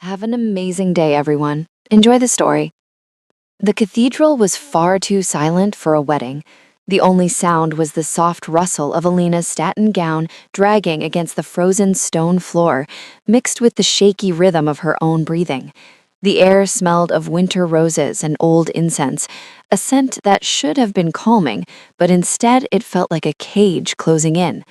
Have an amazing day, everyone. Enjoy the story. The cathedral was far too silent for a wedding. The only sound was the soft rustle of Alina's satin gown dragging against the frozen stone floor, mixed with the shaky rhythm of her own breathing. The air smelled of winter roses and old incense, a scent that should have been calming, but instead it felt like a cage closing in.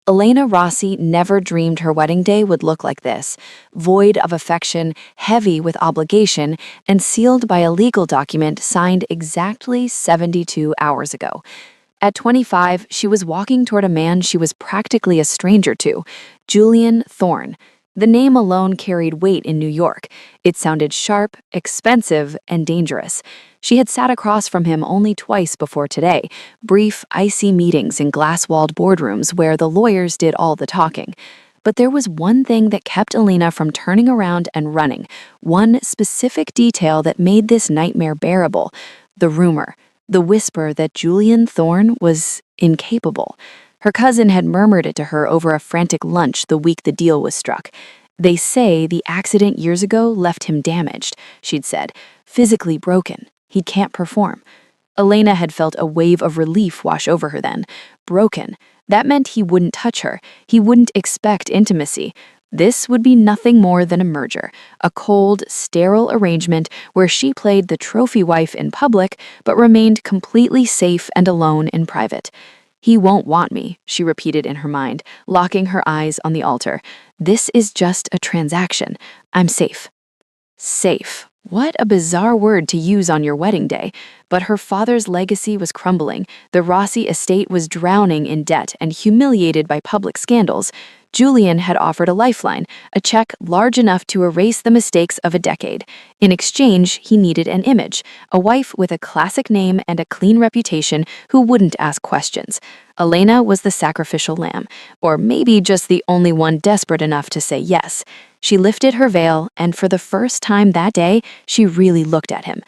Elena Rossi never dreamed her wedding day would look like this, void of affection, heavy with obligation, and sealed by a legal document signed exactly 72 hours ago. At 25, she was walking toward a man she was practically a stranger to, Julian Thorne. The name alone carried weight in New York. It sounded sharp, expensive, and dangerous. She had sat across from him only twice before today, brief, icy meetings in glass-walled boardrooms where the lawyers did all the talking. But there was one thing that kept Elena from turning around and running, one specific detail that made this nightmare bearable: the rumor, the whisper that Julian Thorne was incapable. Her cousin had murmured it to her over a frantic lunch the week the deal was struck. "They say the accident years ago left him damaged," she'd said, "physically broken. He can't perform." Elena had felt a wave of relief wash over her then. Broken. That meant he wouldn't touch her. He wouldn't expect intimacy. This would be nothing more than a merger, a cold, sterile arrangement where she played the trophy wife in public but remained completely safe and alone in private. "He won't want me," she repeated in her mind, locking her eyes on the altar. "This is just a transaction. I'm safe." Safe. What a bizarre word to use on your wedding day. But her father's legacy was crumbling. The Rossi estate was drowning in debt and humiliated by public scandals. Julian had offered a lifeline, a check large enough to erase the mistakes of a decade. In exchange, he needed an image, a wife with a classic name and a clean reputation who wouldn't ask questions. Elena was the sacrificial lamb, or maybe just the only one desperate enough to say yes. She lifted her veil, and for the first time that day, she really looked at him.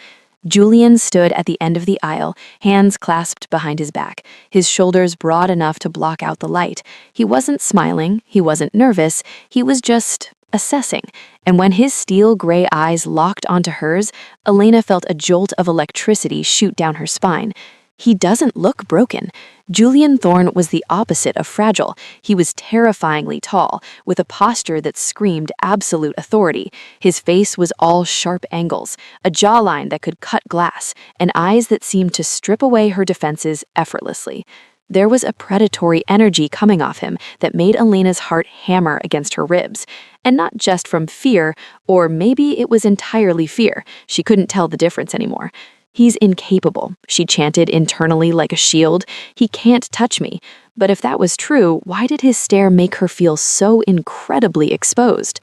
Julian stood at the end of the aisle, hands clasped behind his back, his shoulders broad enough to block out the light. He wasn't smiling, he wasn't nervous, he was just assessing. And when his steel gray eyes locked onto hers, Elena felt a jolt of electricity shoot down her spine. He doesn't look broken. Julian Thorne was the opposite of fragile. He was terrifyingly tall, with a posture that screamed absolute authority. His face was all sharp angles, a jawline that could cut glass, and eyes that seemed to strip away her defenses effortlessly. There was a predatory energy coming off him that made Elena's heart hammer against her ribs. And not just from fear, or maybe it was entirely fear. She couldn't tell the difference anymore. "He's incapable," she chanted internally like a shield. "He can't touch me." But if that was true, why did his stare make her feel so incredibly exposed?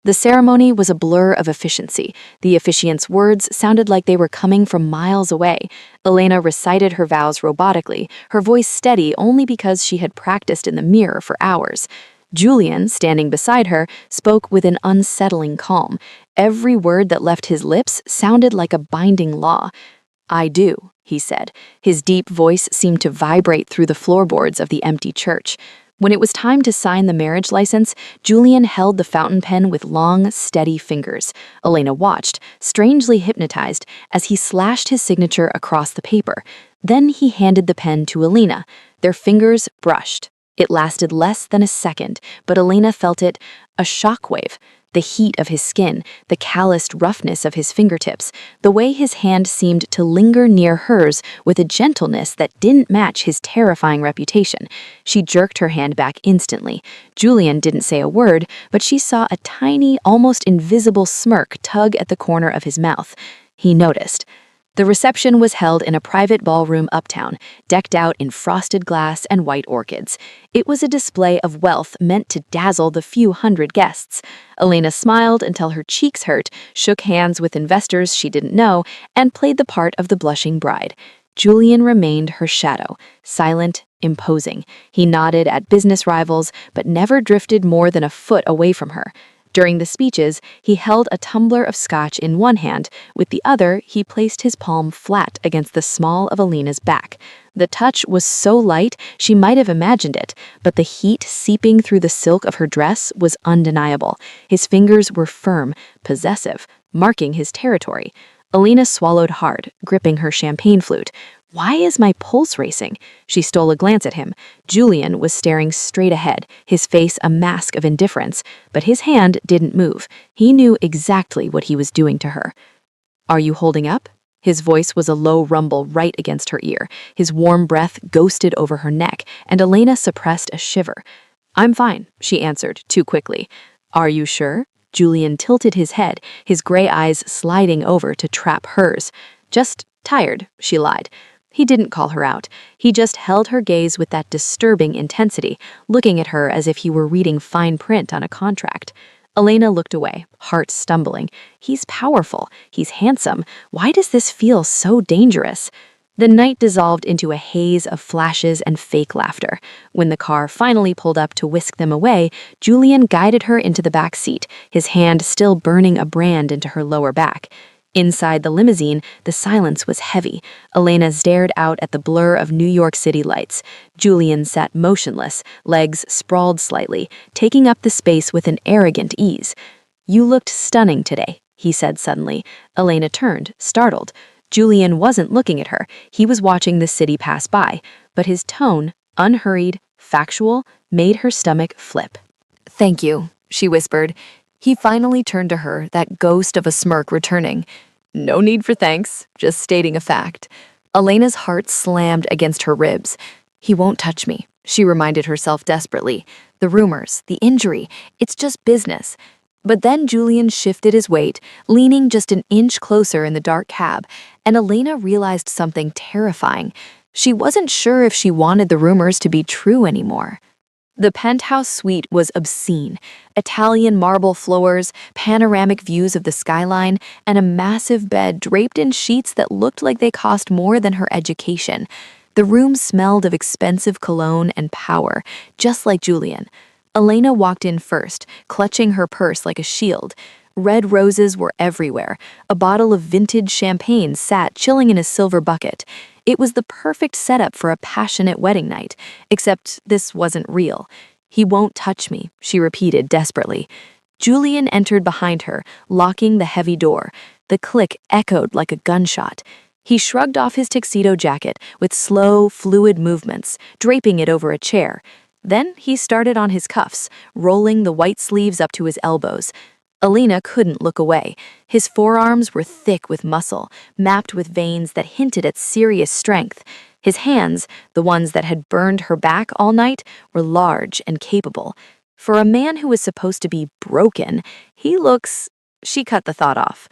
The ceremony was a blur of efficiency. The officiant's words sounded like they were coming from miles away. Elena recited her vows robotically, her voice steady only because she had practiced in the mirror for hours. Julian, standing beside her, spoke with an unsettling calm. Every word that left his lips sounded like a binding law. "I do," he said. His deep voice seemed to vibrate through the floorboards of the empty church. When it was time to sign the marriage license, Julian held the fountain pen with long, steady fingers. Elena watched, strangely hypnotized, as he slashed his signature across the paper. Then he handed the pen to Elena. Their fingers brushed. It lasted less than a second, but Elena felt it, a shockwave. The heat of his skin, the calloused roughness of his fingertips, the way his hand seemed to linger near hers with a gentleness that didn't match his terrifying reputation. She jerked her hand back instantly. Julian didn't say a word, but she saw a tiny, almost invisible smirk tug at the corner of his mouth. He noticed. The reception was held in a private ballroom uptown, decked out in frosted glass and white orchids. It was a display of wealth meant to dazzle the few hundred guests. Elena smiled until her cheeks hurt, shook hands with investors she didn't know, and played the part of the blushing bride. Julian remained her shadow, silent, imposing. He nodded at business rivals, but never drifted more than a foot away from her. During the speeches, he held a tumbler of scotch in one hand. With the other, he placed his palm flat against the small of Alina's back. The touch was so light she might have imagined it, but the heat seeping through the silk of her dress was undeniable. His fingers were firm, possessive, marking his territory. Alina swallowed hard, gripping her champagne flute. Why is my pulse racing? She stole a glance at him. Julian was staring straight ahead, his face a mask of indifference, but his hand didn't move. He knew exactly what he was doing to her. Are you holding up? His voice was a low rumble right against her ear. His warm breath ghosted over her neck, and Elena suppressed a shiver. I'm fine, she answered, too quickly. Are you sure? Julian tilted his head, his gray eyes sliding over to trap hers. Just tired, she lied. He didn't call her out. He just held her gaze with that disturbing intensity, looking at her as if he were reading fine print on a contract. Elena looked away, heart stumbling. He's powerful. He's handsome. Why does this feel so dangerous? The night dissolved into a haze of flashes and fake laughter. When the car finally pulled up to whisk them away, Julian guided her into the back seat, his hand still burning a brand into her lower back. Inside the limousine, the silence was heavy. Elena stared out at the blur of New York City lights. Julian sat motionless, legs sprawled slightly, taking up the space with an arrogant ease. You looked stunning today, he said suddenly. Elena turned, startled. Julian wasn't looking at her. He was watching the city pass by, but his tone, unhurried, factual, made her stomach flip. Thank you, she whispered. He finally turned to her, that ghost of a smirk returning. No need for thanks, just stating a fact. Elena's heart slammed against her ribs. He won't touch me, she reminded herself desperately. The rumors, the injury, it's just business. But then Julian shifted his weight, leaning just an inch closer in the dark cab, and Elena realized something terrifying. She wasn't sure if she wanted the rumors to be true anymore. The penthouse suite was obscene. Italian marble floors, panoramic views of the skyline, and a massive bed draped in sheets that looked like they cost more than her education. The room smelled of expensive cologne and power, just like Julian. Elena walked in first, clutching her purse like a shield. Red roses were everywhere. A bottle of vintage champagne sat chilling in a silver bucket. It was the perfect setup for a passionate wedding night, except this wasn't real. He won't touch me, she repeated desperately. Julian entered behind her, locking the heavy door. The click echoed like a gunshot. He shrugged off his tuxedo jacket with slow, fluid movements, draping it over a chair. Then he started on his cuffs, rolling the white sleeves up to his elbows. Elena couldn't look away. His forearms were thick with muscle, mapped with veins that hinted at serious strength. His hands, the ones that had burned her back all night, were large and capable. For a man who was supposed to be broken, he looks... She cut the thought off.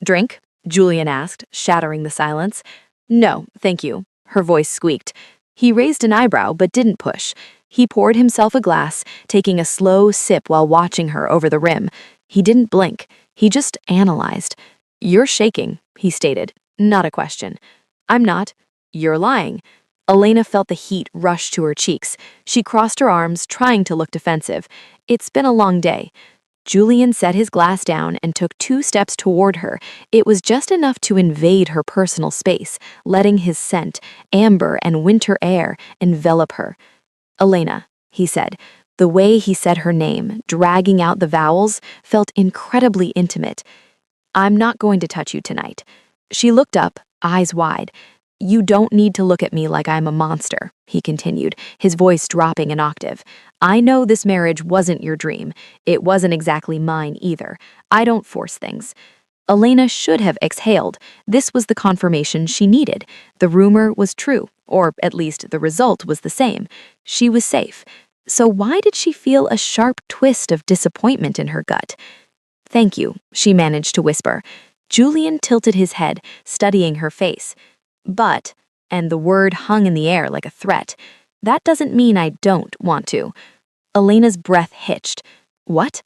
Drink? Julian asked, shattering the silence. No, thank you, her voice squeaked. He raised an eyebrow but didn't push. He poured himself a glass, taking a slow sip while watching her over the rim. He didn't blink. He just analyzed. You're shaking, he stated. Not a question. I'm not. You're lying. Elena felt the heat rush to her cheeks. She crossed her arms, trying to look defensive. It's been a long day. Julian set his glass down and took 2 steps toward her. It was just enough to invade her personal space, letting his scent, amber and winter air, envelop her. Elena, he said. The way he said her name, dragging out the vowels, felt incredibly intimate. I'm not going to touch you tonight. She looked up, eyes wide. You don't need to look at me like I'm a monster, he continued, his voice dropping an octave. I know this marriage wasn't your dream. It wasn't exactly mine either. I don't force things. Elena should have exhaled. This was the confirmation she needed. The rumor was true, or at least the result was the same. She was safe. So why did she feel a sharp twist of disappointment in her gut? Thank you, she managed to whisper. Julian tilted his head, studying her face. But, and the word hung in the air like a threat, that doesn't mean I don't want to. Elena's breath hitched. What?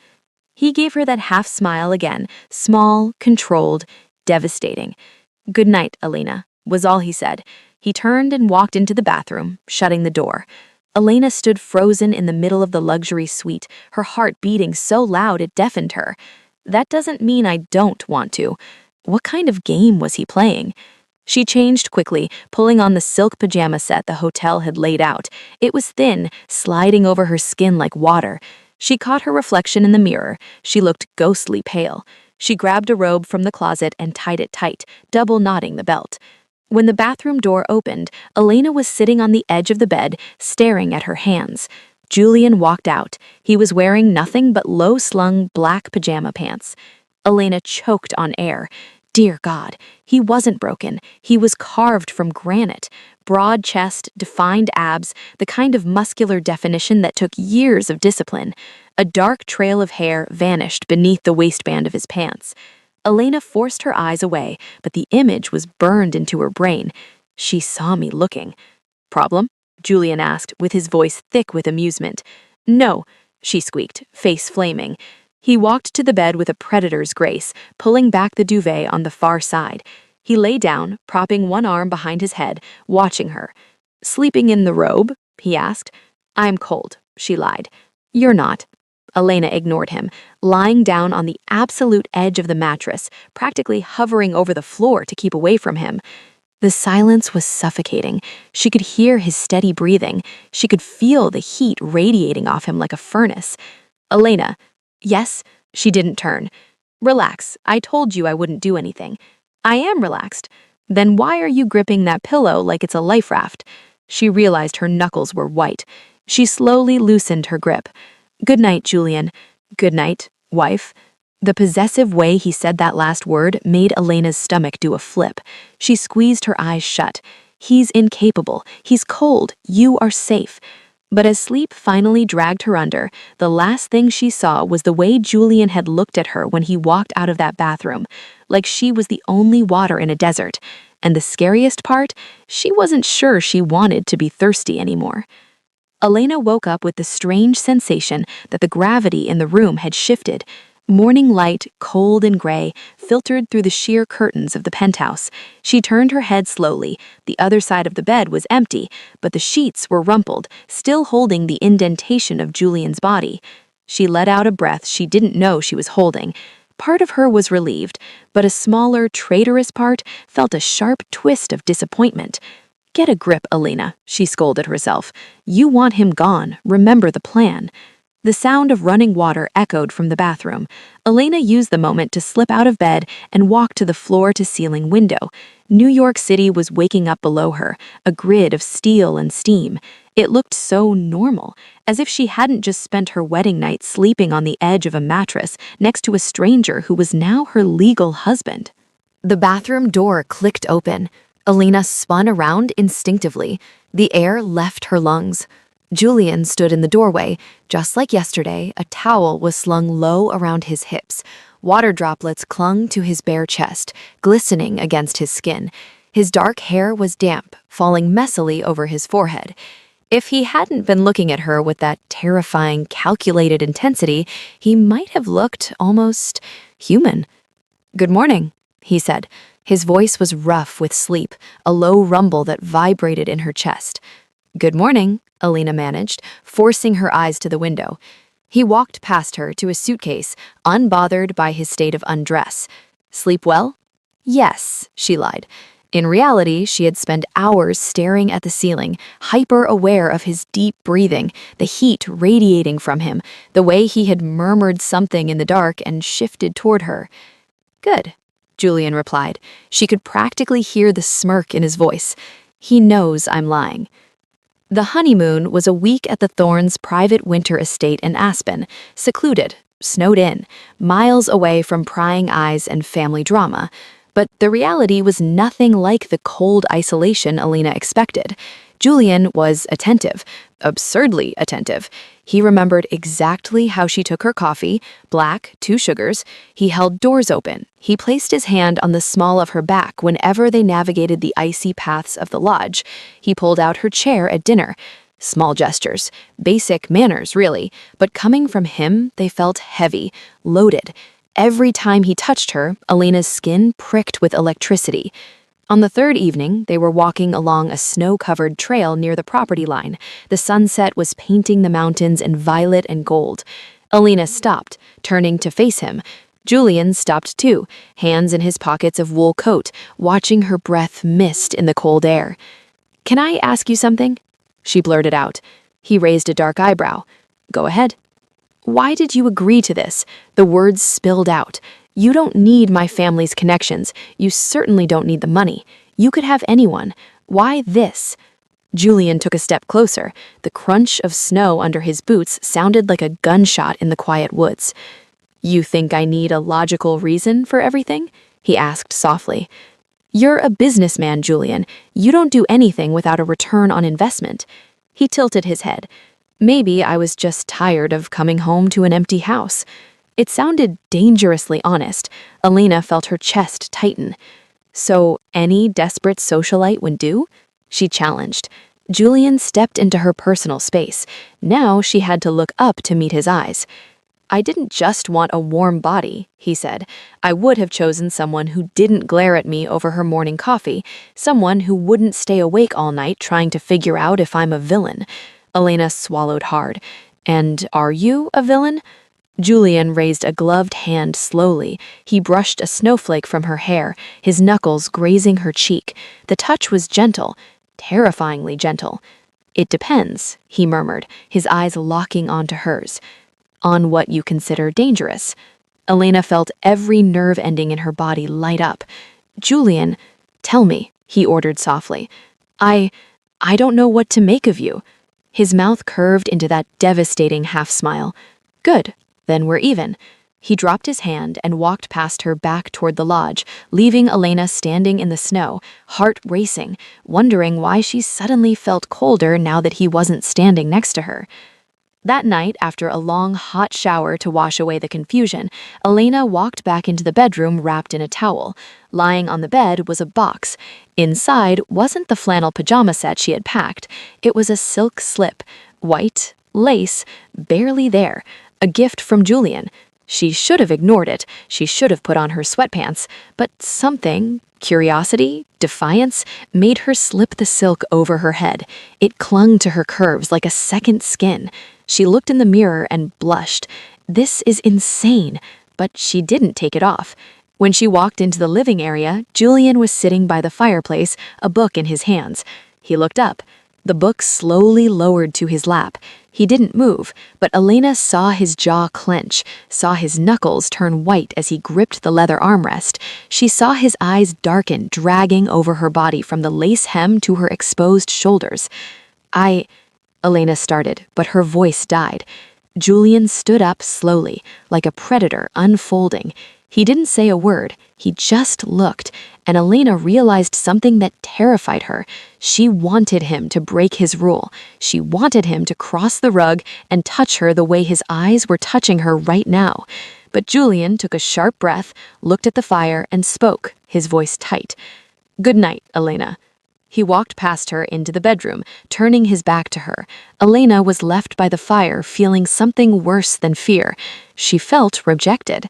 He gave her that half smile again, small, controlled, devastating. Good night, Elena, was all he said. He turned and walked into the bathroom, shutting the door. Elena stood frozen in the middle of the luxury suite, her heart beating so loud it deafened her. That doesn't mean I don't want to. What kind of game was he playing? She changed quickly, pulling on the silk pajama set the hotel had laid out. It was thin, sliding over her skin like water. She caught her reflection in the mirror. She looked ghostly pale. She grabbed a robe from the closet and tied it tight, double knotting the belt. When the bathroom door opened, Elena was sitting on the edge of the bed, staring at her hands. Julian walked out. He was wearing nothing but low-slung black pajama pants. Elena choked on air. Dear God, he wasn't broken. He was carved from granite. Broad chest, defined abs, the kind of muscular definition that took years of discipline. A dark trail of hair vanished beneath the waistband of his pants. Elena forced her eyes away, but the image was burned into her brain. She saw me looking. Problem? Julian asked, with his voice thick with amusement. No, she squeaked, face flaming. He walked to the bed with a predator's grace, pulling back the duvet on the far side. He lay down, propping one arm behind his head, watching her. Sleeping in the robe? He asked. I'm cold, she lied. You're not. Elena ignored him, lying down on the absolute edge of the mattress, practically hovering over the floor to keep away from him. The silence was suffocating. She could hear his steady breathing. She could feel the heat radiating off him like a furnace. Elena. Yes? She didn't turn. Relax. I told you I wouldn't do anything. I am relaxed. Then why are you gripping that pillow like it's a life raft? She realized her knuckles were white. She slowly loosened her grip. Good night, Julian. Good night, wife. The possessive way he said that last word made Elena's stomach do a flip. She squeezed her eyes shut. He's incapable. He's cold. You are safe. But as sleep finally dragged her under, the last thing she saw was the way Julian had looked at her when he walked out of that bathroom, like she was the only water in a desert. And the scariest part, she wasn't sure she wanted to be thirsty anymore. Elena woke up with the strange sensation that the gravity in the room had shifted. Morning light, cold and gray, filtered through the sheer curtains of the penthouse. She turned her head slowly. The other side of the bed was empty, but the sheets were rumpled, still holding the indentation of Julian's body. She let out a breath she didn't know she was holding. Part of her was relieved, but a smaller, traitorous part felt a sharp twist of disappointment. Get a grip, Elena, she scolded herself. You want him gone. Remember the plan. The sound of running water echoed from the bathroom. Elena used the moment to slip out of bed and walk to the floor-to-ceiling window. New York City was waking up below her, a grid of steel and steam. It looked so normal, as if she hadn't just spent her wedding night sleeping on the edge of a mattress next to a stranger who was now her legal husband. The bathroom door clicked open. Elena spun around instinctively. The air left her lungs. Julian stood in the doorway. Just like yesterday, a towel was slung low around his hips. Water droplets clung to his bare chest, glistening against his skin. His dark hair was damp, falling messily over his forehead. If he hadn't been looking at her with that terrifying, calculated intensity, he might have looked almost human. Good morning, he said. His voice was rough with sleep, a low rumble that vibrated in her chest. Good morning, Elena managed, forcing her eyes to the window. He walked past her to a suitcase, unbothered by his state of undress. Sleep well? Yes, she lied. In reality, she had spent hours staring at the ceiling, hyper-aware of his deep breathing, the heat radiating from him, the way he had murmured something in the dark and shifted toward her. Good, Julian replied. She could practically hear the smirk in his voice. He knows I'm lying. The honeymoon was a week at the Thorns' private winter estate in Aspen, secluded, snowed in, miles away from prying eyes and family drama. But the reality was nothing like the cold isolation Elena expected. Julian was attentive, absurdly attentive. He remembered exactly how she took her coffee, black, 2 sugars. He held doors open. He placed his hand on the small of her back whenever they navigated the icy paths of the lodge. He pulled out her chair at dinner. Small gestures, basic manners, really, but coming from him, they felt heavy, loaded. Every time he touched her, Elena's skin pricked with electricity. On the third evening, they were walking along a snow-covered trail near the property line. The sunset was painting the mountains in violet and gold. Alina stopped, turning to face him. Julian stopped too, hands in his pockets of wool coat, watching her breath mist in the cold air. "Can I ask you something?" she blurted out. He raised a dark eyebrow. "Go ahead." "Why did you agree to this?" The words spilled out. "You don't need my family's connections. You certainly don't need the money. You could have anyone. Why this?" Julian took a step closer. The crunch of snow under his boots sounded like a gunshot in the quiet woods. "You think I need a logical reason for everything?" he asked softly. "You're a businessman, Julian. You don't do anything without a return on investment." He tilted his head. "Maybe I was just tired of coming home to an empty house." It sounded dangerously honest. Alina felt her chest tighten. "So any desperate socialite would do?" she challenged. Julian stepped into her personal space. Now she had to look up to meet his eyes. "I didn't just want a warm body," he said. "I would have chosen someone who didn't glare at me over her morning coffee, someone who wouldn't stay awake all night trying to figure out if I'm a villain." Elena swallowed hard. "And are you a villain?" Julian raised a gloved hand slowly. He brushed a snowflake from her hair, his knuckles grazing her cheek. The touch was gentle, terrifyingly gentle. "It depends," he murmured, his eyes locking onto hers. "On what you consider dangerous." Elena felt every nerve ending in her body light up. "Julian, tell me," he ordered softly. I don't know what to make of you." His mouth curved into that devastating half-smile. "Good, then we're even." He dropped his hand and walked past her back toward the lodge, leaving Elena standing in the snow, heart racing, wondering why she suddenly felt colder now that he wasn't standing next to her. That night, after a long, hot shower to wash away the confusion, Elena walked back into the bedroom wrapped in a towel. Lying on the bed was a box. Inside wasn't the flannel pajama set she had packed. It was a silk slip, white, lace, barely there, a gift from Julian. She should have ignored it. She should have put on her sweatpants. But something, curiosity, defiance, made her slip the silk over her head. It clung to her curves like a second skin. She looked in the mirror and blushed. This is insane. But she didn't take it off. When she walked into the living area, Julian was sitting by the fireplace, a book in his hands. He looked up. The book slowly lowered to his lap. He didn't move, but Elena saw his jaw clench, saw his knuckles turn white as he gripped the leather armrest. She saw his eyes darken, dragging over her body from the lace hem to her exposed shoulders. Elena started, but her voice died. Julian stood up slowly, like a predator unfolding. He didn't say a word, he just looked, and Elena realized something that terrified her. She wanted him to break his rule. She wanted him to cross the rug and touch her the way his eyes were touching her right now. But Julian took a sharp breath, looked at the fire, and spoke, his voice tight. "Good night, Elena." He walked past her into the bedroom, turning his back to her. Elena was left by the fire, feeling something worse than fear. She felt rejected.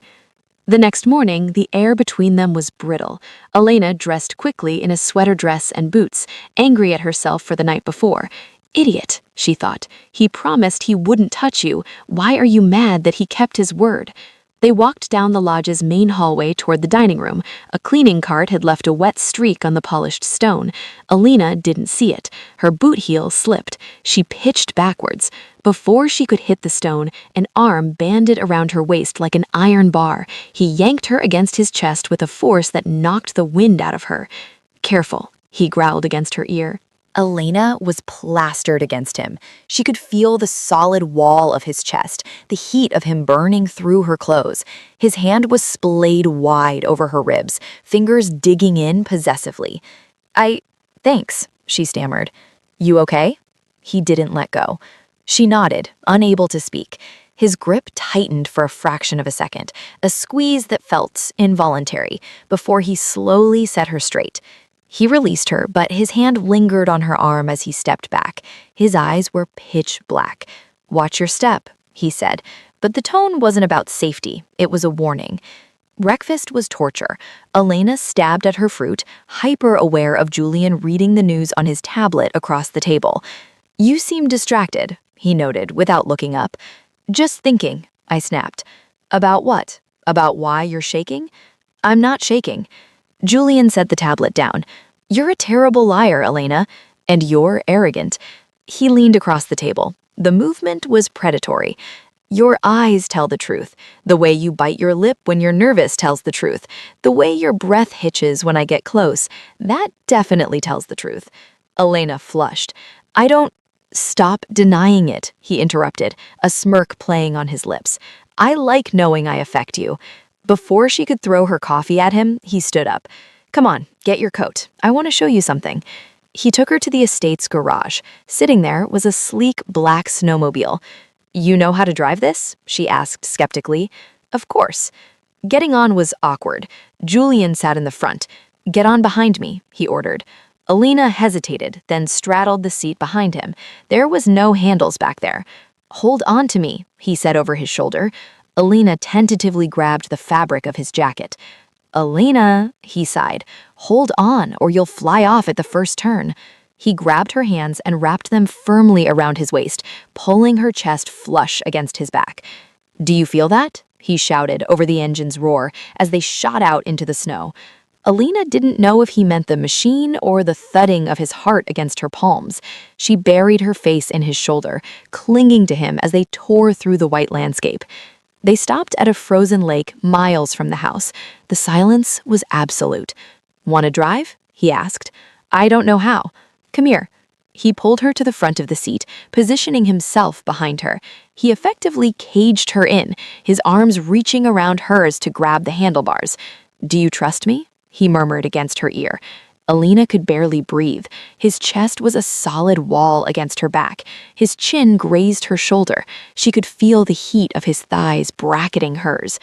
The next morning, the air between them was brittle. Elena dressed quickly in a sweater dress and boots, angry at herself for the night before. "Idiot," she thought. "He promised he wouldn't touch you. Why are you mad that he kept his word?" They walked down the lodge's main hallway toward the dining room. A cleaning cart had left a wet streak on the polished stone. Elena didn't see it. Her boot heel slipped. She pitched backwards. Before she could hit the stone, an arm banded around her waist like an iron bar. He yanked her against his chest with a force that knocked the wind out of her. "Careful," he growled against her ear. Elena was plastered against him. She could feel the solid wall of his chest, the heat of him burning through her clothes. His hand was splayed wide over her ribs, fingers digging in possessively. Thanks," she stammered. "You okay?" He didn't let go. She nodded, unable to speak. His grip tightened for a fraction of a second, a squeeze that felt involuntary, before he slowly set her straight. He released her, but his hand lingered on her arm as he stepped back. His eyes were pitch black. "Watch your step," he said, but the tone wasn't about safety. It was a warning. Breakfast was torture. Elena stabbed at her fruit, hyper-aware of Julian reading the news on his tablet across the table. "You seem distracted," he noted without looking up. "Just thinking," I snapped. "About what? About why you're shaking?" "I'm not shaking." Julian set the tablet down. "You're a terrible liar, Elena. And you're arrogant." He leaned across the table. The movement was predatory. "Your eyes tell the truth. The way you bite your lip when you're nervous tells the truth. The way your breath hitches when I get close, that definitely tells the truth." Elena flushed. "I don't—" "Stop denying it," he interrupted, a smirk playing on his lips. "I like knowing I affect you." Before she could throw her coffee at him, he stood up. "Come on, get your coat. I want to show you something." He took her to the estate's garage. Sitting there was a sleek black snowmobile. "You know how to drive this?" she asked skeptically. "Of course." Getting on was awkward. Julian sat in the front. "Get on behind me," he ordered. Elena hesitated, then straddled the seat behind him. There was no handles back there. "Hold on to me," he said over his shoulder. Elena tentatively grabbed the fabric of his jacket. "Elena," he sighed, "hold on or you'll fly off at the first turn." He grabbed her hands and wrapped them firmly around his waist, pulling her chest flush against his back. "Do you feel that?" he shouted over the engine's roar as they shot out into the snow. Elena didn't know if he meant the machine or the thudding of his heart against her palms. She buried her face in his shoulder, clinging to him as they tore through the white landscape. They stopped at a frozen lake miles from the house. The silence was absolute. "Want to drive?" he asked. "I don't know how." "Come here." He pulled her to the front of the seat, positioning himself behind her. He effectively caged her in, his arms reaching around hers to grab the handlebars. "Do you trust me?" he murmured against her ear. Elena could barely breathe. His chest was a solid wall against her back. His chin grazed her shoulder. She could feel the heat of his thighs bracketing hers.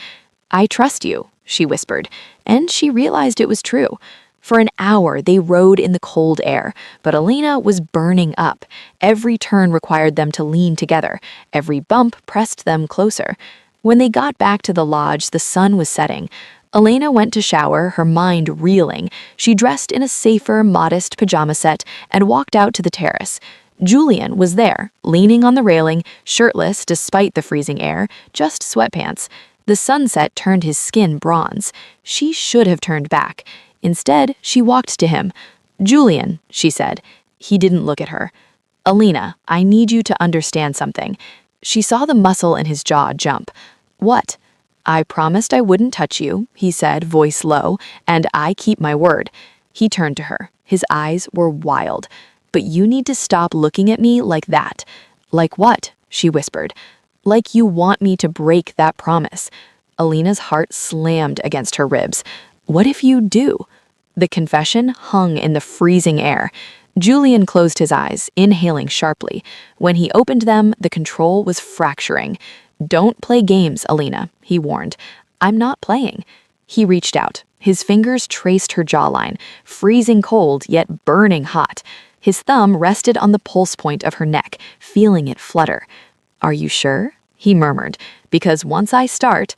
"I trust you," she whispered, and she realized it was true. For an hour, they rode in the cold air, but Elena was burning up. Every turn required them to lean together. Every bump pressed them closer. When they got back to the lodge, the sun was setting. Elena went to shower, her mind reeling. She dressed in a safer, modest pajama set and walked out to the terrace. Julian was there, leaning on the railing, shirtless despite the freezing air, just sweatpants. The sunset turned his skin bronze. She should have turned back. Instead, she walked to him. "Julian," she said. He didn't look at her. "Elena, I need you to understand something." She saw the muscle in his jaw jump. "What?" "I promised I wouldn't touch you," he said, voice low, "and I keep my word." He turned to her. His eyes were wild. "But you need to stop looking at me like that." "Like what?" she whispered. "Like you want me to break that promise." Elena's heart slammed against her ribs. "What if you do?" The confession hung in the freezing air. Julian closed his eyes, inhaling sharply. When he opened them, the control was fracturing. "Don't play games, Elena," he warned. "I'm not playing." He reached out. His fingers traced her jawline, freezing cold yet burning hot. His thumb rested on the pulse point of her neck, feeling it flutter. "Are you sure?" he murmured. "Because once I start—"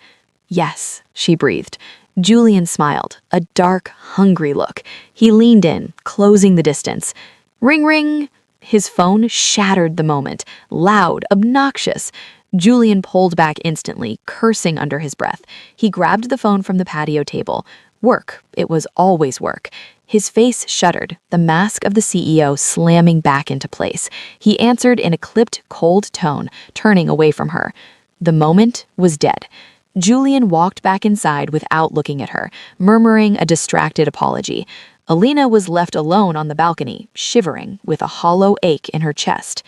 "Yes," she breathed. Julian smiled, a dark, hungry look. He leaned in, closing the distance. Ring, ring! His phone shattered the moment, loud, obnoxious. Julian pulled back instantly, cursing under his breath. He grabbed the phone from the patio table. Work. It was always work. His face shuddered, the mask of the CEO slamming back into place. He answered in a clipped, cold tone, turning away from her. The moment was dead. Julian walked back inside without looking at her, murmuring a distracted apology. Elena was left alone on the balcony, shivering, with a hollow ache in her chest.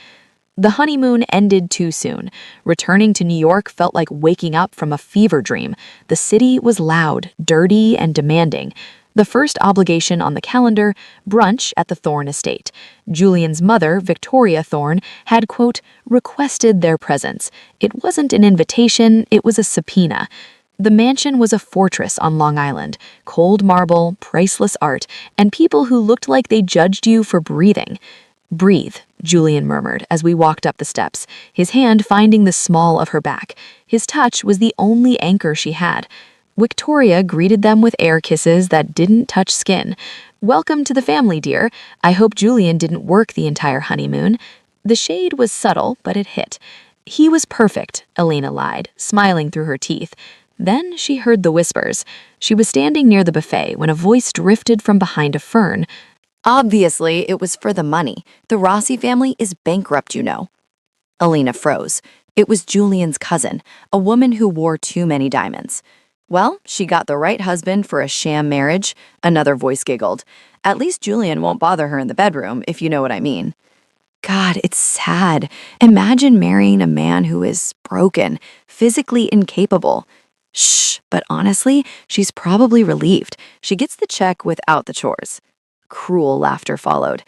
The honeymoon ended too soon. Returning to New York felt like waking up from a fever dream. The city was loud, dirty, and demanding. The first obligation on the calendar, brunch at the Thorne estate. Julian's mother, Victoria Thorne, had, quote, requested their presence. It wasn't an invitation, it was a subpoena. The mansion was a fortress on Long Island, cold marble, priceless art, and people who looked like they judged you for breathing. "Breathe," Julian murmured as we walked up the steps, his hand finding the small of her back. His touch was the only anchor she had. Victoria greeted them with air kisses that didn't touch skin. "Welcome to the family, dear. I hope Julian didn't work the entire honeymoon." The shade was subtle, but it hit. "He was perfect," Elena lied, smiling through her teeth. Then she heard the whispers. She was standing near the buffet when a voice drifted from behind a fern. "Obviously, it was for the money. The Rossi family is bankrupt, you know." Elena froze. It was Julian's cousin, a woman who wore too many diamonds. "Well, she got the right husband for a sham marriage," another voice giggled. "At least Julian won't bother her in the bedroom, if you know what I mean." God, it's sad. Imagine marrying a man who is broken, physically incapable. Shh, but honestly, she's probably relieved. She gets the check without the chores. Cruel laughter followed.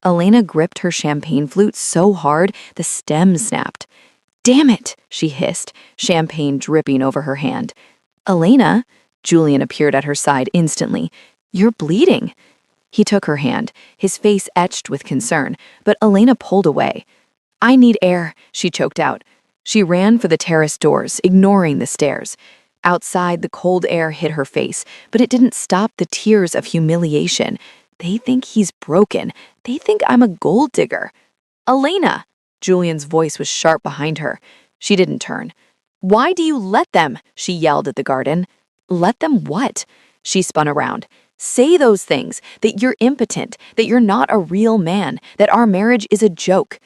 Elena gripped her champagne flute so hard the stem snapped. "Damn it," she hissed, champagne dripping over her hand. "Elena," Julian appeared at her side instantly. "You're bleeding." He took her hand, his face etched with concern, but Elena pulled away. "I need air," she choked out. She ran for the terrace doors, ignoring the stairs. Outside, the cold air hit her face, but it didn't stop the tears of humiliation. They think he's broken. They think I'm a gold digger. "Elena!" Julian's voice was sharp behind her. She didn't turn. "Why do you let them?" she yelled at the garden. "Let them what?" She spun around. "Say those things, that you're impotent, that you're not a real man, that our marriage is a joke."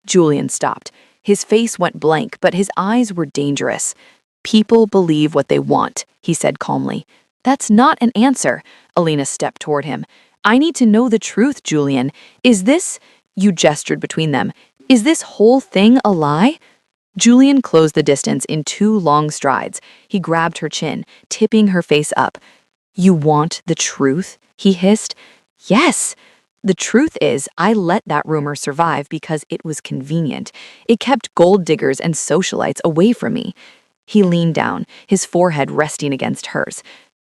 Julian stopped. His face went blank, but his eyes were dangerous. "People believe what they want," he said calmly. "That's not an answer." Elena stepped toward him. "I need to know the truth, Julian. Is this," you gestured between them, "is this whole thing a lie?" Julian closed the distance in 2 long strides. He grabbed her chin, tipping her face up. "You want the truth?" he hissed. "Yes. The truth is, I let that rumor survive because it was convenient. It kept gold diggers and socialites away from me." He leaned down, his forehead resting against hers.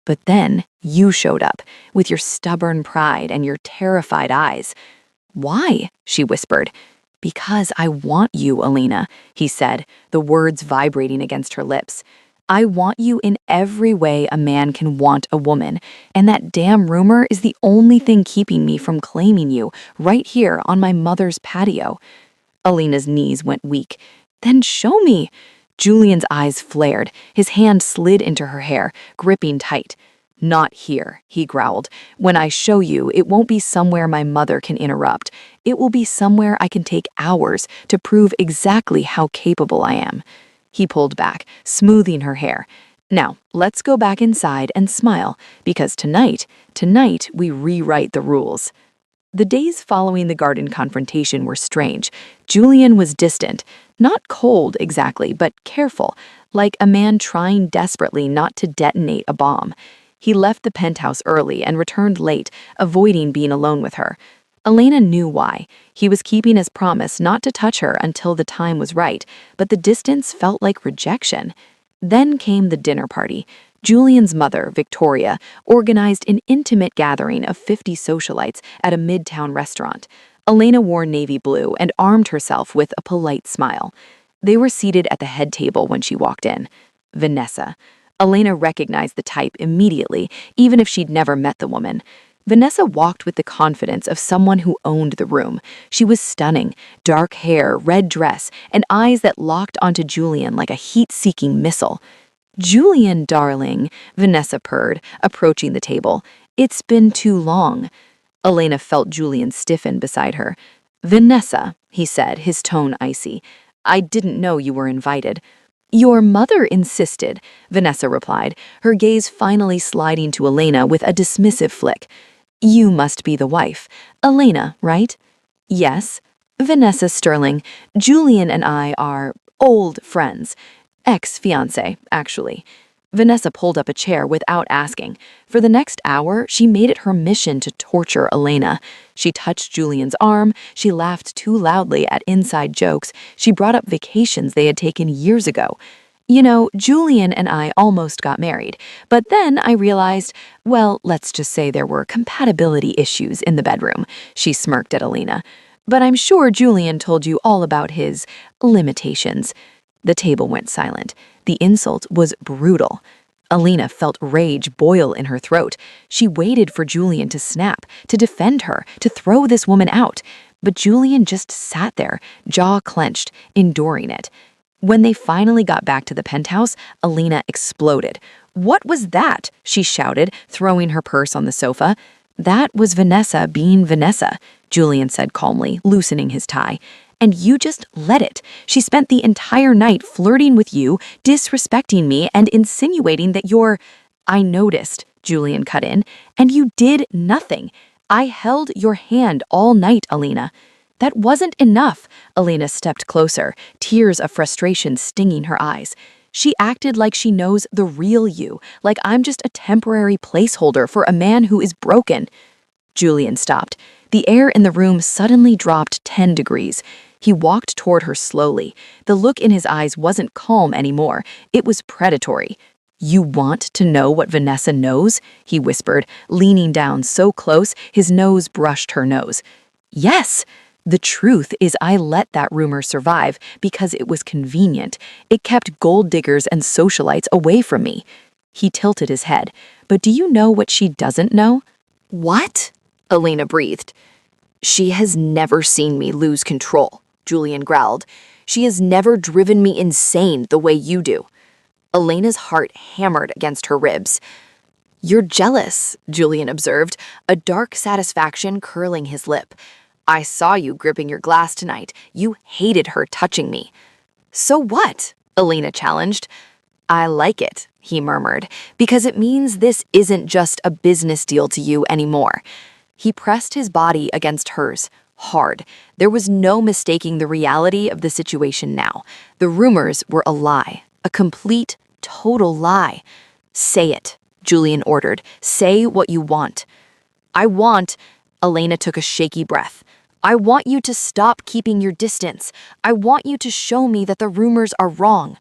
"But then you showed up, with your stubborn pride and your terrified eyes." "Why?" she whispered. "Because I want you, Elena," he said, the words vibrating against her lips. "I want you in every way a man can want a woman, and that damn rumor is the only thing keeping me from claiming you right here on my mother's patio." Elena's knees went weak. "Then show me." Julian's eyes flared. His hand slid into her hair, gripping tight. "Not here," he growled. "When I show you, it won't be somewhere my mother can interrupt. It will be somewhere I can take hours to prove exactly how capable I am." He pulled back, smoothing her hair. "Now, let's go back inside and smile, because tonight we rewrite the rules." The days following the garden confrontation were strange. Julian was distant, not cold exactly, but careful, like a man trying desperately not to detonate a bomb. He left the penthouse early and returned late, avoiding being alone with her. Elena knew why. He was keeping his promise not to touch her until the time was right, but the distance felt like rejection. Then came the dinner party. Julian's mother, Victoria, organized an intimate gathering of 50 socialites at a midtown restaurant. Elena wore navy blue and armed herself with a polite smile. They were seated at the head table when she walked in. Vanessa. Elena recognized the type immediately, even if she'd never met the woman. Vanessa walked with the confidence of someone who owned the room. She was stunning, dark hair, red dress, and eyes that locked onto Julian like a heat-seeking missile. "Julian, darling," Vanessa purred, approaching the table. "It's been too long." Elena felt Julian stiffen beside her. "Vanessa," he said, his tone icy, "I didn't know you were invited." "Your mother insisted," Vanessa replied, her gaze finally sliding to Elena with a dismissive flick. "You must be the wife. Elena, right?" "Yes." "Vanessa Sterling. Julian and I are old friends. Ex-fiancé, actually." Vanessa pulled up a chair without asking. For the next hour, she made it her mission to torture Elena. She touched Julian's arm, she laughed too loudly at inside jokes, she brought up vacations they had taken years ago. "You know, Julian and I almost got married, but then I realized, well, let's just say there were compatibility issues in the bedroom," she smirked at Elena. "But I'm sure Julian told you all about his limitations." The table went silent. The insult was brutal. Alina felt rage boil in her throat. She waited for Julian to snap, to defend her, to throw this woman out. But Julian just sat there, jaw clenched, enduring it. When they finally got back to the penthouse, Alina exploded. "What was that?" she shouted, throwing her purse on the sofa. "That was Vanessa being Vanessa," Julian said calmly, loosening his tie. "And you just let it. She spent the entire night flirting with you, disrespecting me, and insinuating that you're—" "I noticed," Julian cut in, "and you did nothing. I held your hand all night, Alina." "That wasn't enough." Alina stepped closer, tears of frustration stinging her eyes. "She acted like she knows the real you, like I'm just a temporary placeholder for a man who is broken." Julian stopped. The air in the room suddenly dropped 10 degrees. He walked toward her slowly. The look in his eyes wasn't calm anymore. It was predatory. "You want to know what Vanessa knows?" he whispered, leaning down so close his nose brushed her nose. "Yes. The truth is I let that rumor survive because it was convenient. It kept gold diggers and socialites away from me." He tilted his head. "But do you know what she doesn't know?" "What?" Alina breathed. "She has never seen me lose control," Julian growled. "She has never driven me insane the way you do." Alina's heart hammered against her ribs. "You're jealous," Julian observed, a dark satisfaction curling his lip. "I saw you gripping your glass tonight. You hated her touching me." "So what?" Alina challenged. "I like it," he murmured, "because it means this isn't just a business deal to you anymore." He pressed his body against hers, hard. There was no mistaking the reality of the situation now. The rumors were a lie, a complete, total lie. "Say it," Julian ordered. "Say what you want." "I want—" Alina took a shaky breath. "I want you to stop keeping your distance. I want you to show me that the rumors are wrong."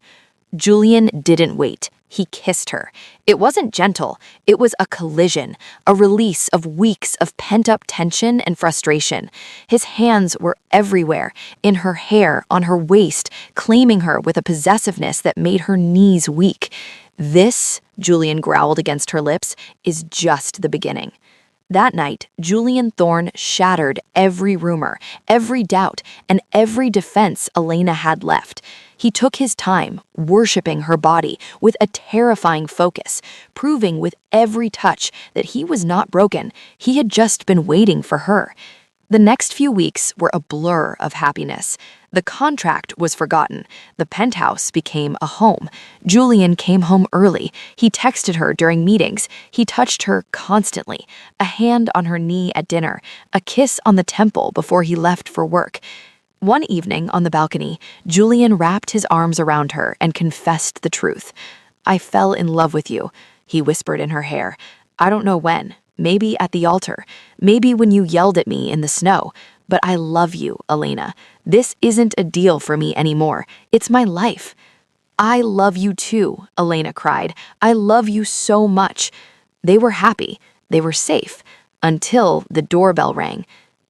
Julian didn't wait. He kissed her. It wasn't gentle. It was a collision, a release of weeks of pent-up tension and frustration. His hands were everywhere, in her hair, on her waist, claiming her with a possessiveness that made her knees weak. "This," Julian growled against her lips, "is just the beginning." That night, Julian Thorne shattered every rumor, every doubt, and every defense Alina had left. He took his time, worshiping her body with a terrifying focus, proving with every touch that he was not broken. He had just been waiting for her. The next few weeks were a blur of happiness. The contract was forgotten. The penthouse became a home. Julian came home early. He texted her during meetings. He touched her constantly. A hand on her knee at dinner. A kiss on the temple before he left for work. One evening on the balcony, Julian wrapped his arms around her and confessed the truth. "I fell in love with you," he whispered in her hair. "I don't know when. Maybe at the altar. Maybe when you yelled at me in the snow. But I love you, Alina. This isn't a deal for me anymore. It's my life." "I love you too," Alina cried. "I love you so much." They were happy. They were safe. Until the doorbell rang.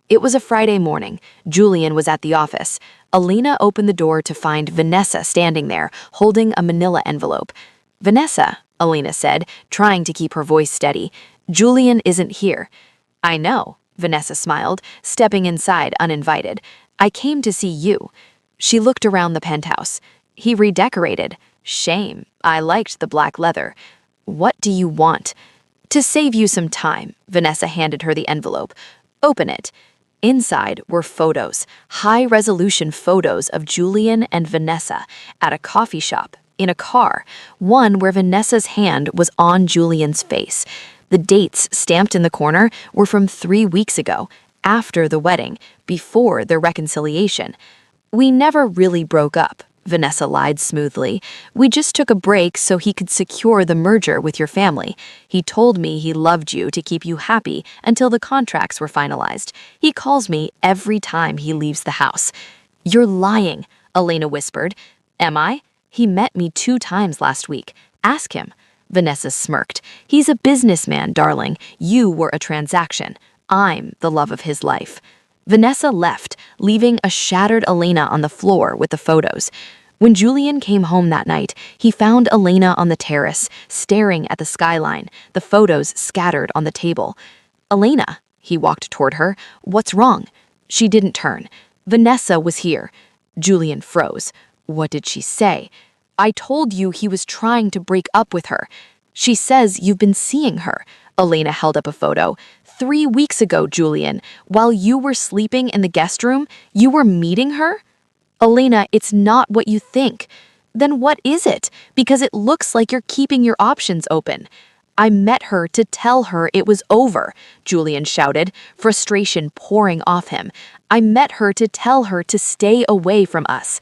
It was a Friday morning. Julian was at the office. Alina opened the door to find Vanessa standing there, holding a manila envelope. "Vanessa," Alina said, trying to keep her voice steady. "Julian isn't here." "I know," Vanessa smiled, stepping inside uninvited. "I came to see you." She looked around the penthouse. "He redecorated." "Shame. I liked the black leather." "What do you want?" "To save you some time," Vanessa handed her the envelope. "Open it." Inside were photos, high-resolution photos of Julian and Vanessa at a coffee shop, in a car, one where Vanessa's hand was on Julian's face. The dates stamped in the corner were from 3 weeks ago, after the wedding, before their reconciliation. "We never really broke up," Vanessa lied smoothly. "We just took a break so he could secure the merger with your family. He told me he loved you to keep you happy until the contracts were finalized. He calls me every time he leaves the house." "You're lying," Alina whispered. "Am I? He met me 2 times last week. Ask him." Vanessa smirked. "He's a businessman, darling. You were a transaction. I'm the love of his life." Vanessa left, leaving a shattered Alina on the floor with the photos. When Julian came home that night, he found Elena on the terrace, staring at the skyline, the photos scattered on the table. "Elena," he walked toward her. "What's wrong?" She didn't turn. Vanessa was here. Julian froze. What did she say? "I told you he was trying to break up with her." "She says you've been seeing her." Elena held up a photo. 3 weeks ago, Julian, while you were sleeping in the guest room, you were meeting her?" "Elena, it's not what you think." "Then what is it? Because it looks like you're keeping your options open." "I met her to tell her it was over," Julian shouted, frustration pouring off him. "I met her to tell her to stay away from us."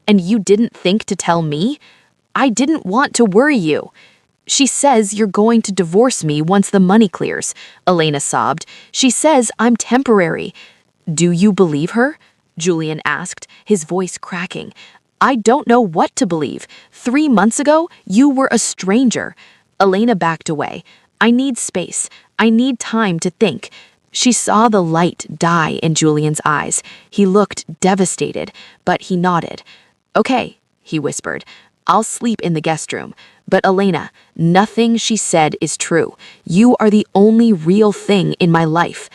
"And you didn't think to tell me?" "I didn't want to worry you." "She says you're going to divorce me once the money clears," Elena sobbed. "She says I'm temporary." "Do you believe her?" Julian asked, his voice cracking. "I don't know what to believe. 3 months ago, you were a stranger." Elena backed away. "I need space. I need time to think." She saw the light die in Julian's eyes. He looked devastated, but he nodded. "Okay," he whispered. "I'll sleep in the guest room. But Elena, nothing she said is true. You are the only real thing in my life."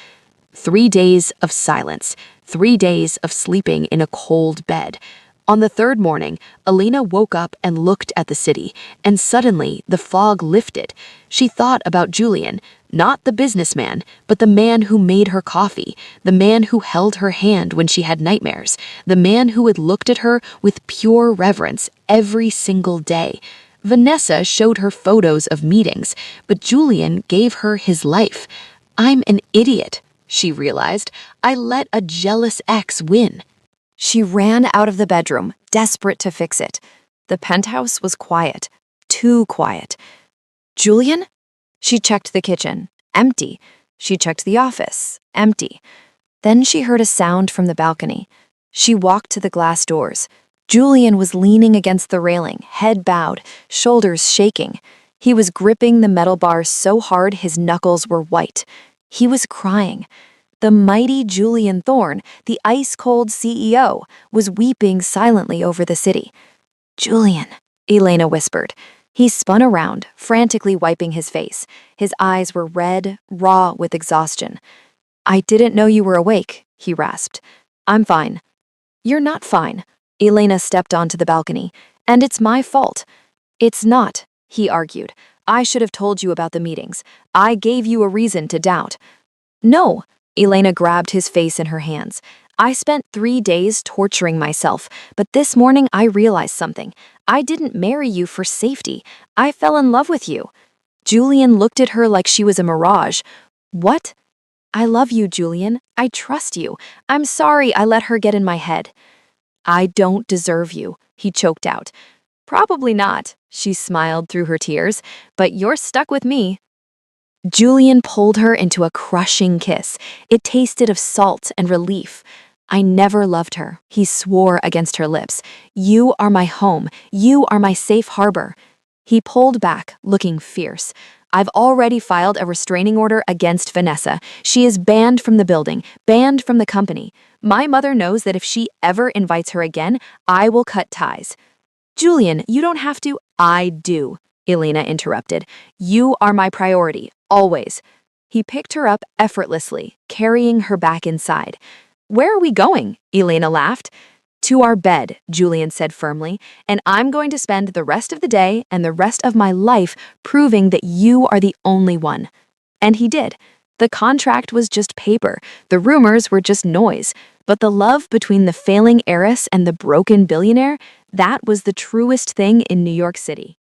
3 days of silence. 3 days of sleeping in a cold bed. On the third morning, Elena woke up and looked at the city, and suddenly the fog lifted. She thought about Julian, not the businessman, but the man who made her coffee, the man who held her hand when she had nightmares, the man who had looked at her with pure reverence every single day. Vanessa showed her photos of meetings, but Julian gave her his life. "I'm an idiot," she realized. "I let a jealous ex win." She ran out of the bedroom, desperate to fix it. The penthouse was quiet, too quiet. "Julian?" She checked the kitchen, empty. She checked the office, empty. Then she heard a sound from the balcony. She walked to the glass doors. Julian was leaning against the railing, head bowed, shoulders shaking. He was gripping the metal bars so hard his knuckles were white. He was crying. The mighty Julian Thorne, the ice-cold CEO, was weeping silently over the city. "Julian," Elena whispered. He spun around, frantically wiping his face. His eyes were red, raw with exhaustion. "I didn't know you were awake," he rasped. "I'm fine." "You're not fine." Elena stepped onto the balcony. "And it's my fault." "It's not," he argued. "I should have told you about the meetings. I gave you a reason to doubt." "No." Elena grabbed his face in her hands. "I spent 3 days torturing myself, but this morning I realized something. I didn't marry you for safety. I fell in love with you." Julian looked at her like she was a mirage. "What?" "I love you, Julian. I trust you. I'm sorry I let her get in my head." "I don't deserve you," he choked out. "Probably not," she smiled through her tears, "but you're stuck with me." Julian pulled her into a crushing kiss. It tasted of salt and relief. "I never loved her," he swore against her lips. "You are my home. You are my safe harbor." He pulled back, looking fierce. "I've already filed a restraining order against Vanessa. She is banned from the building, banned from the company. My mother knows that if she ever invites her again, I will cut ties." "Julian, you don't have to." "I do," Elena interrupted. "You are my priority, always." He picked her up effortlessly, carrying her back inside. "Where are we going?" Elena laughed. "To our bed," Julian said firmly, "and I'm going to spend the rest of the day and the rest of my life proving that you are the only one." And he did. The contract was just paper, the rumors were just noise, but the love between the failing heiress and the broken billionaire, that was the truest thing in New York City.